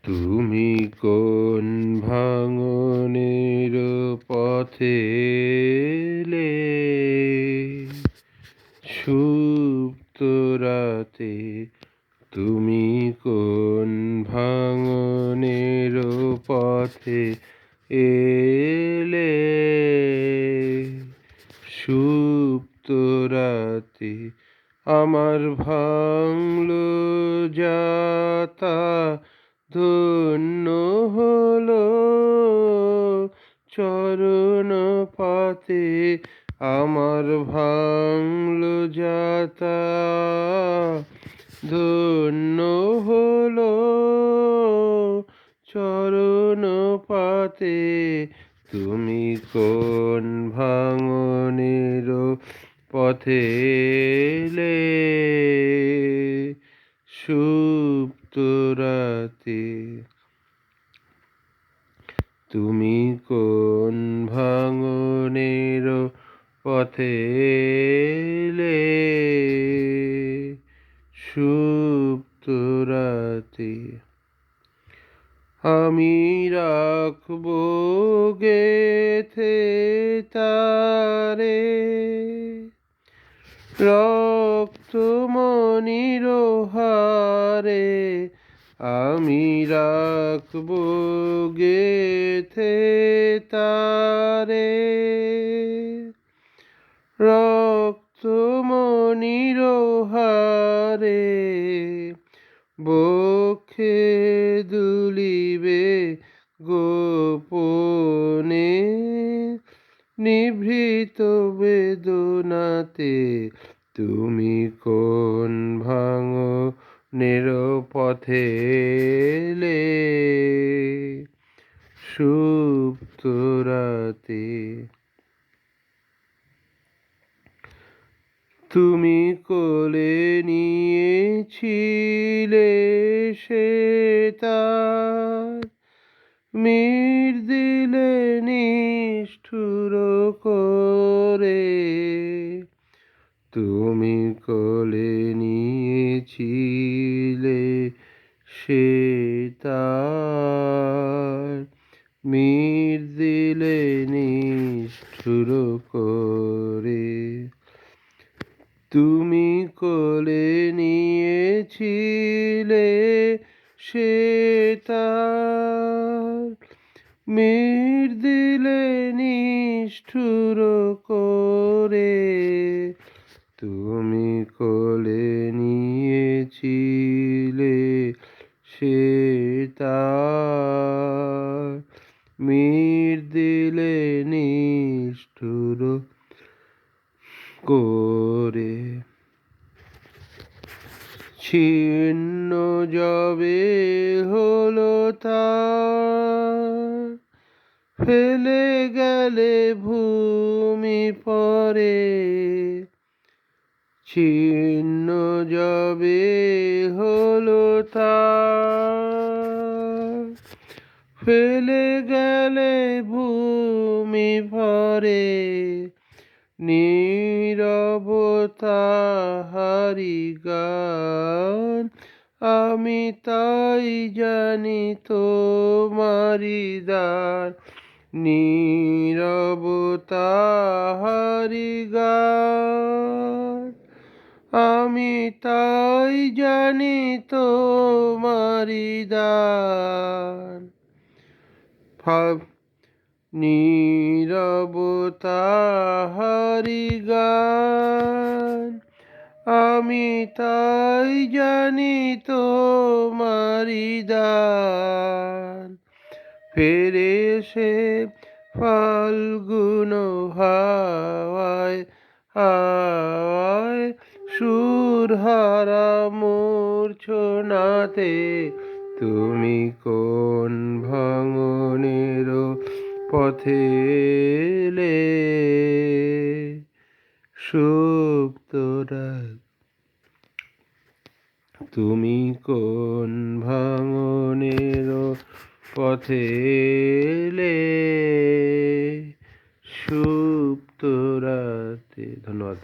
তুমি কোন ভাঙনের পথে এলে, সুপ্ত রাতে? তুমি কোন ভাঙনের পথে এলে, সুপ্ত রাতে? আমার ভাঙলো যাতা, ধন্য হলো চরণ পাতে। আমার ভাঙলো যাতা, ধন্য হলো চরণ পাতে। তুমি কোন ভাঙনের পথে এলে, সুপ্ত রাতে? তুমি কোন ভাঙনের পথে এলে, সুপ্ত রাতে? আমি রাখবো গেথে তারে, রক্তমণির হারে। আমি রাখবো গেথে তারে, রক্তমণির হারে। বক্ষে দুলিবে গোপনে, নিভৃত বেদনাতে। তুমি কোন ভাঙনের পথে এলে, সুপ্ত রাতে? তুমি কোলে নিয়েছিলে সে তার, মির দিলে নিষ্ঠুর করে। তুমি কোলে নিয়েছিলে সে তার, মির দিলে নিষ্ঠুর করে। তুমি কোলে নিয়েছিলে সে তার, মির দিলে নিষ্ঠুর করে। তুমি কোলে নিয়েছিলে সে তার, মির দিলে নিষ্ঠুর করে। ছিন্ন যবে হলো তার, ফেলে গেলে ভূমি পরে। ছিন্ন যবে হলো তার, ফেলে গেলে ভূমি পরে। নীরবতা হারি গান, আমি তাই জানি তোমারি দান। নীরবতা হারি গান, আমি তাই জানি তোমারি দান। নীরবতা হারি গান, আমি তাই জানি তোমারি দান। ফিরে সে ফাল্গুন হাওয়ায়, হাওয়ায় সুরহারা মূর্ছনাতে। তুমি কোন ভাঙনের পথে এলে, সুপ্ত রাতে? তুমি কোন ভাঙনের পথে এলে, সুপ্ত রাতে? ধন্যবাদ।